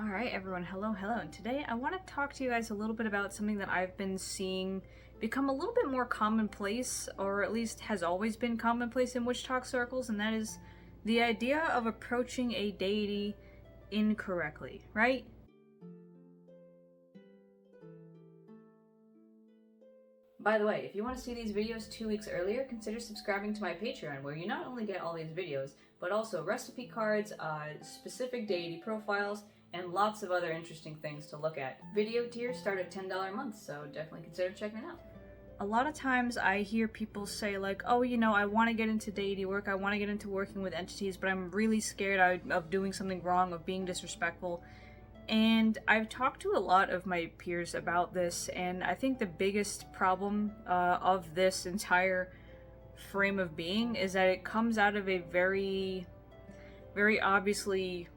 Alright everyone, hello, and today I want to talk to you guys a little bit about something that I've been seeing become a little bit more commonplace, or at least has always been commonplace in witch talk circles, and that is the idea of approaching a deity incorrectly, right? By the way, if you want to see these videos 2 weeks earlier, consider subscribing to my Patreon, where you not only get all these videos, but also recipe cards, specific deity profiles, and lots of other interesting things to look at. Video tiers start at $10 a month, so definitely consider checking it out. A lot of times I hear people say like, oh, I want to get into deity work, I want to get into working with entities, but I'm really scared of doing something wrong, of being disrespectful. And I've talked to a lot of my peers about this, and I think the biggest problem of this entire frame of being is that it comes out of a very, very obviously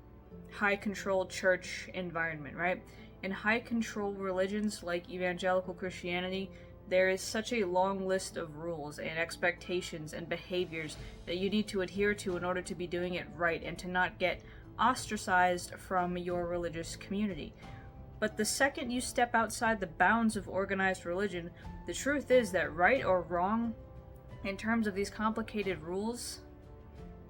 high control church environment, right? In high control religions like evangelical Christianity, there is such a long list of rules and expectations and behaviors that you need to adhere to in order to be doing it right and to not get ostracized from your religious community. But the second you step outside the bounds of organized religion, the truth is that right or wrong, in terms of these complicated rules,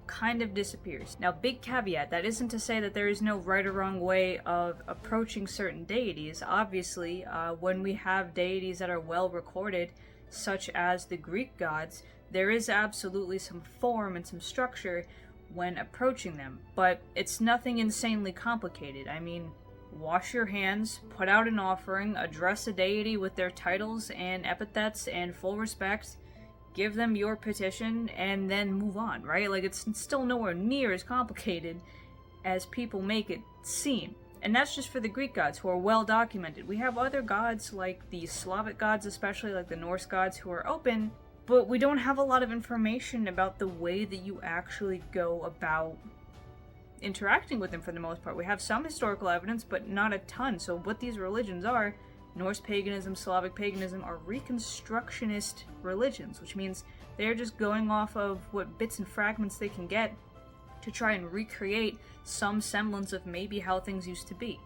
kind of disappears. Now, big caveat, that isn't to say that there is no right or wrong way of approaching certain deities. Obviously, when we have deities that are well recorded, such as the Greek gods, there is absolutely some form and some structure when approaching them, but it's nothing insanely complicated. I mean, wash your hands, put out an offering, address a deity with their titles and epithets and full respect, give them your petition, and then move on, right? Like, it's still nowhere near as complicated as people make it seem. And that's just for the Greek gods, who are well documented. We have other gods, like the Slavic gods, especially like the Norse gods, who are open, but we don't have a lot of information about the way that you actually go about interacting with them for the most part. We have some historical evidence, but not a ton. So what these religions are, Norse paganism, Slavic paganism, are reconstructionist religions, which means they're just going off of what bits and fragments they can get to try and recreate some semblance of maybe how things used to be.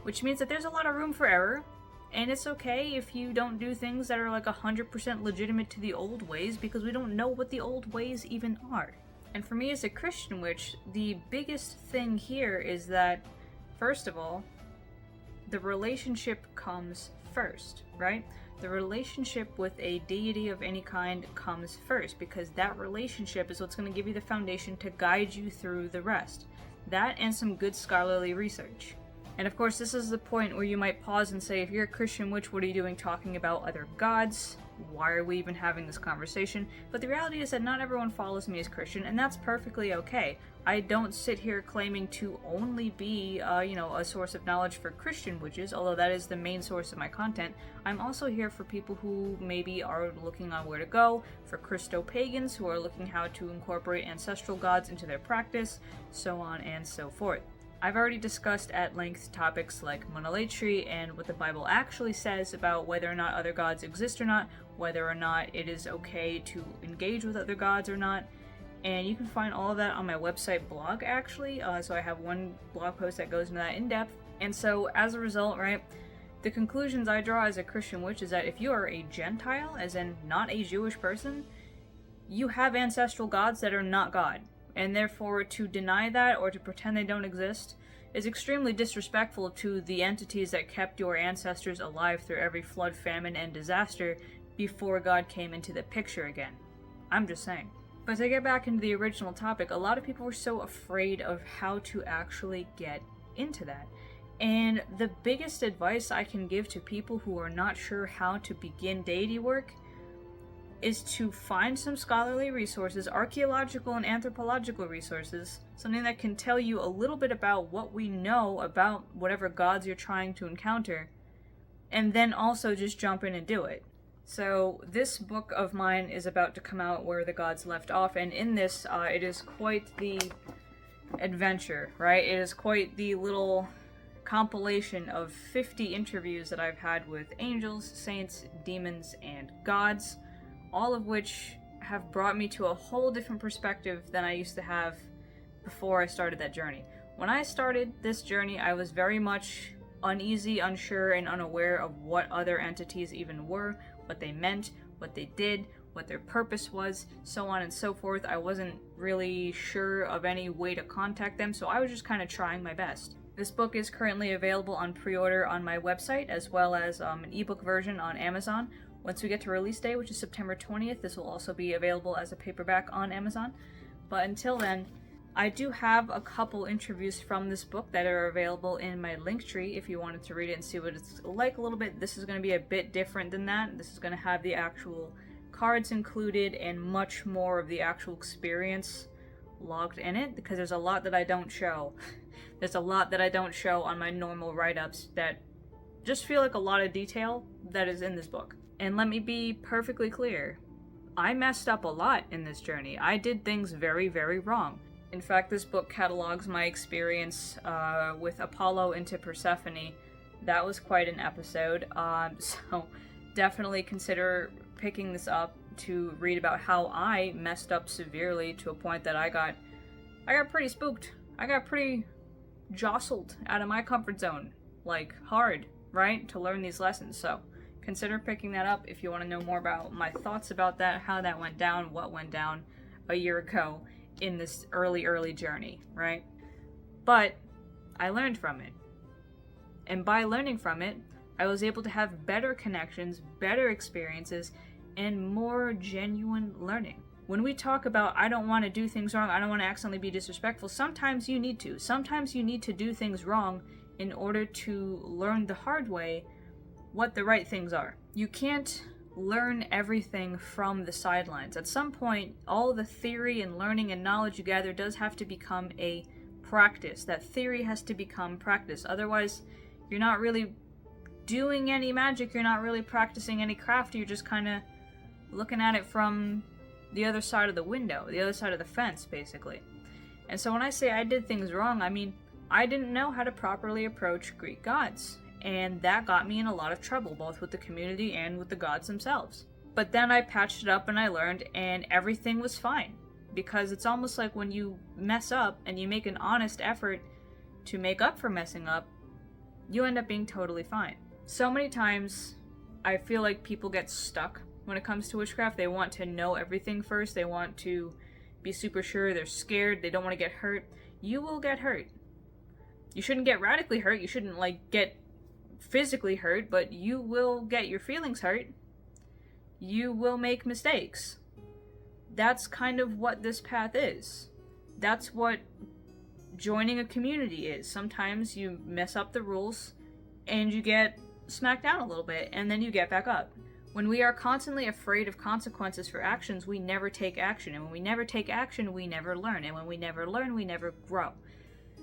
Which means that there's a lot of room for error, and it's okay if you don't do things that are like 100% legitimate to the old ways, because we don't know what the old ways even are. And for me as a Christian witch, the biggest thing here is that, first of all, the relationship comes first, right? The relationship with a deity of any kind comes first, because that relationship is what's going to give you the foundation to guide you through the rest. That and some good scholarly research. And of course, this is the point where you might pause and say, if you're a Christian witch, what are you doing talking about other gods? Why are we even having this conversation? But the reality is that not everyone follows me as Christian, and that's perfectly okay. I don't sit here claiming to only be, a source of knowledge for Christian witches, although that is the main source of my content. I'm also here for people who maybe are looking on where to go, for Christopagans who are looking how to incorporate ancestral gods into their practice, so on and so forth. I've already discussed at length topics like monolatry and what the Bible actually says about whether or not other gods exist or not, whether or not it is okay to engage with other gods or not, and you can find all of that on my website blog, actually. So I have one blog post that goes into that in depth. And so as a result, right, the conclusions I draw as a Christian witch is that if you are a Gentile, as in not a Jewish person, you have ancestral gods that are not God. And therefore, to deny that or to pretend they don't exist is extremely disrespectful to the entities that kept your ancestors alive through every flood, famine, and disaster before God came into the picture again. I'm just saying. But to get back into the original topic, a lot of people were so afraid of how to actually get into that. And the biggest advice I can give to people who are not sure how to begin deity work is to find some scholarly resources, archaeological and anthropological resources, something that can tell you a little bit about what we know about whatever gods you're trying to encounter, and then also just jump in and do it. So this book of mine is about to come out where the gods left off, and in this, it is quite the adventure, right? It is quite the little compilation of 50 interviews that I've had with angels, saints, demons, and gods, all of which have brought me to a whole different perspective than I used to have before I started that journey. When I started this journey, I was very much uneasy, unsure, and unaware of what other entities even were, what they meant, what they did, what their purpose was, so on and so forth. I wasn't really sure of any way to contact them, so I was just kind of trying my best. This book is currently available on pre-order on my website, as well as an ebook version on Amazon. Once we get to release day, which is September 20th, this will also be available as a paperback on Amazon. But until then, I do have a couple interviews from this book that are available in my Linktree if you wanted to read it and see what it's like a little bit. This is going to be a bit different than that. This is going to have the actual cards included and much more of the actual experience logged in it, because there's a lot that I don't show. There's a lot that I don't show on my normal write-ups that just feel like a lot of detail that is in this book. And let me be perfectly clear, I messed up a lot in this journey. I did things very, very wrong. In fact, this book catalogs my experience with Apollo into Persephone. That was quite an episode, so definitely consider picking this up to read about how I messed up severely to a point that I got pretty spooked. I got pretty jostled out of my comfort zone, like hard, right, to learn these lessons. So consider picking that up if you want to know more about my thoughts about that, how that went down, what went down a year ago in this early journey, right? But I learned from it. And by learning from it, I was able to have better connections, better experiences, and more genuine learning. When we talk about, I don't want to do things wrong, I don't want to accidentally be disrespectful, sometimes you need to. Sometimes you need to do things wrong in order to learn the hard way what the right things are. You can't learn everything from the sidelines. At some point, all the theory and learning and knowledge you gather does have to become a practice. That theory has to become practice. Otherwise, you're not really doing any magic, you're not really practicing any craft, you're just kind of looking at it from the other side of the window, the other side of the fence, basically. And so when I say I did things wrong, I mean, I didn't know how to properly approach Greek gods. And that got me in a lot of trouble, both with the community and with the gods themselves. But then I patched it up and I learned, and everything was fine. Because it's almost like when you mess up and you make an honest effort to make up for messing up, you end up being totally fine. So many times, I feel like people get stuck when it comes to witchcraft. They want to know everything first. They want to be super sure. They're scared. They don't want to get hurt. You will get hurt. You shouldn't get radically hurt. You shouldn't, get physically hurt, but you will get your feelings hurt. You will make mistakes. That's kind of what this path is. That's what joining a community is. Sometimes you mess up the rules and you get smacked down a little bit and then you get back up. When we are constantly afraid of consequences for actions, we never take action. And when we never take action, we never learn. And when we never learn, we never grow.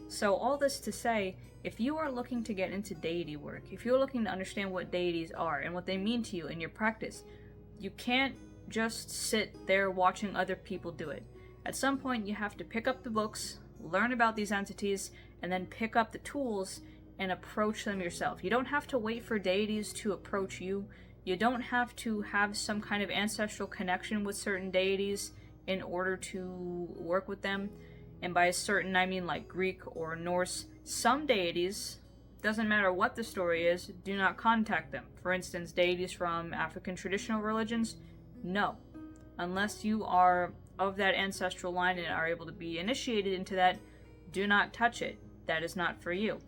So all this to say, if you are looking to get into deity work, if you're looking to understand what deities are and what they mean to you in your practice, you can't just sit there watching other people do it. At some point, you have to pick up the books, learn about these entities, and then pick up the tools and approach them yourself. You don't have to wait for deities to approach you. You don't have to have some kind of ancestral connection with certain deities in order to work with them. And by certain, I mean like Greek or Norse. Some deities, doesn't matter what the story is, do not contact them. For instance, deities from African traditional religions, no. Unless you are of that ancestral line and are able to be initiated into that, do not touch it. That is not for you.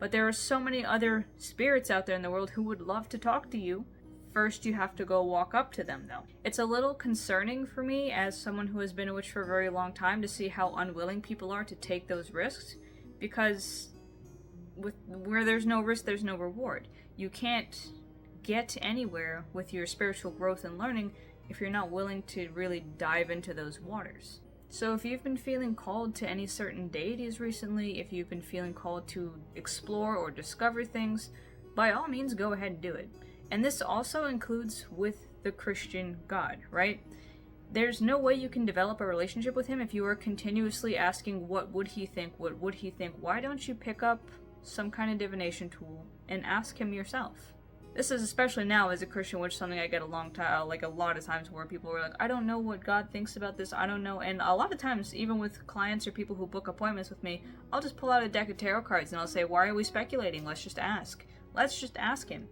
But there are so many other spirits out there in the world who would love to talk to you. First, you have to go walk up to them, though. It's a little concerning for me, as someone who has been a witch for a very long time, to see how unwilling people are to take those risks, because where there's no risk, there's no reward. You can't get anywhere with your spiritual growth and learning if you're not willing to really dive into those waters. So if you've been feeling called to any certain deities recently, if you've been feeling called to explore or discover things, by all means go ahead and do it. And this also includes with the Christian God, right? There's no way you can develop a relationship with him if you are continuously asking, what would he think? What would he think? Why don't you pick up some kind of divination tool and ask him yourself? This is especially now as a Christian, which is something I get a lot of times where people are like, I don't know what God thinks about this, I don't know. And a lot of times, even with clients or people who book appointments with me, I'll just pull out a deck of tarot cards and I'll say, why are we speculating? Let's just ask. Let's just ask him.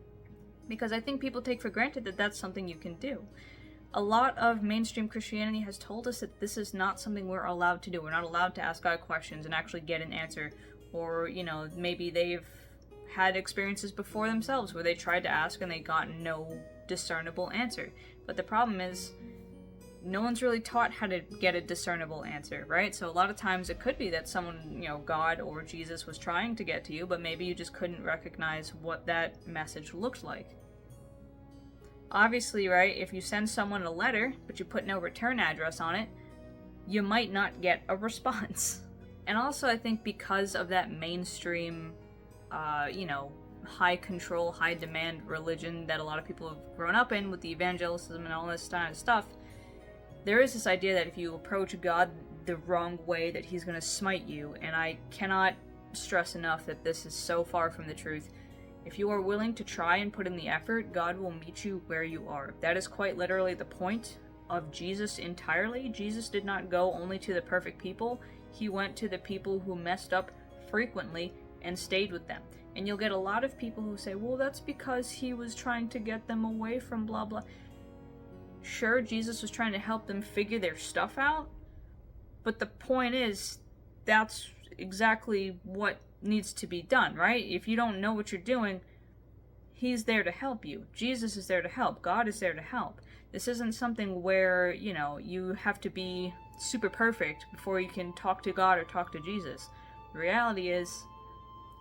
Because I think people take for granted that that's something you can do. A lot of mainstream Christianity has told us that this is not something we're allowed to do. We're not allowed to ask God questions and actually get an answer. Or, you know, maybe they've had experiences before themselves where they tried to ask and they got no discernible answer. But the problem is, no one's really taught how to get a discernible answer, right? So a lot of times it could be that someone, you know, God or Jesus was trying to get to you, but maybe you just couldn't recognize what that message looked like. Obviously, right, if you send someone a letter, but you put no return address on it, you might not get a response. And also, I think because of that mainstream high control, high demand religion that a lot of people have grown up in with the evangelicism and all this kind of stuff, there is this idea that if you approach God the wrong way, that he's going to smite you. And I cannot stress enough that this is so far from the truth. If you are willing to try and put in the effort, God will meet you where you are. That is quite literally the point of Jesus entirely. Jesus did not go only to the perfect people. He went to the people who messed up frequently and stayed with them. And you'll get a lot of people who say, well, that's because he was trying to get them away from blah blah. Sure, Jesus was trying to help them figure their stuff out, but the point is, that's exactly what needs to be done, right? If you don't know what you're doing, he's there to help you. Jesus is there to help. God is there to help. This isn't something where, you know, you have to be super perfect before you can talk to God or talk to Jesus. The reality is,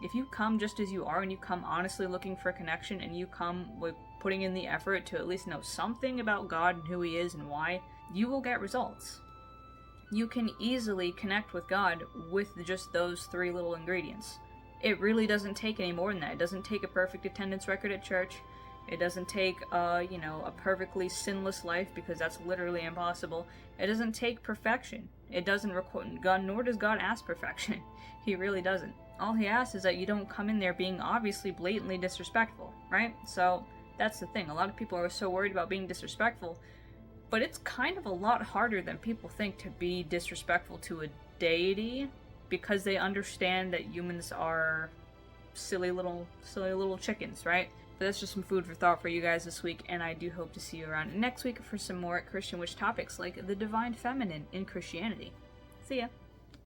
if you come just as you are and you come honestly looking for a connection and you come with putting in the effort to at least know something about God and who he is and why, you will get results. You can easily connect with God with just those 3 little ingredients. It really doesn't take any more than that. It doesn't take a perfect attendance record at church. It doesn't take, a perfectly sinless life, because that's literally impossible. It doesn't take perfection. It doesn't require God, nor does God ask perfection. He really doesn't. All he asks is that you don't come in there being obviously blatantly disrespectful, right? So that's the thing. A lot of people are so worried about being disrespectful, but it's kind of a lot harder than people think to be disrespectful to a deity, because they understand that humans are silly little chickens, right? But that's just some food for thought for you guys this week, and I do hope to see you around next week for some more Christian witch topics like the divine feminine in Christianity. See ya!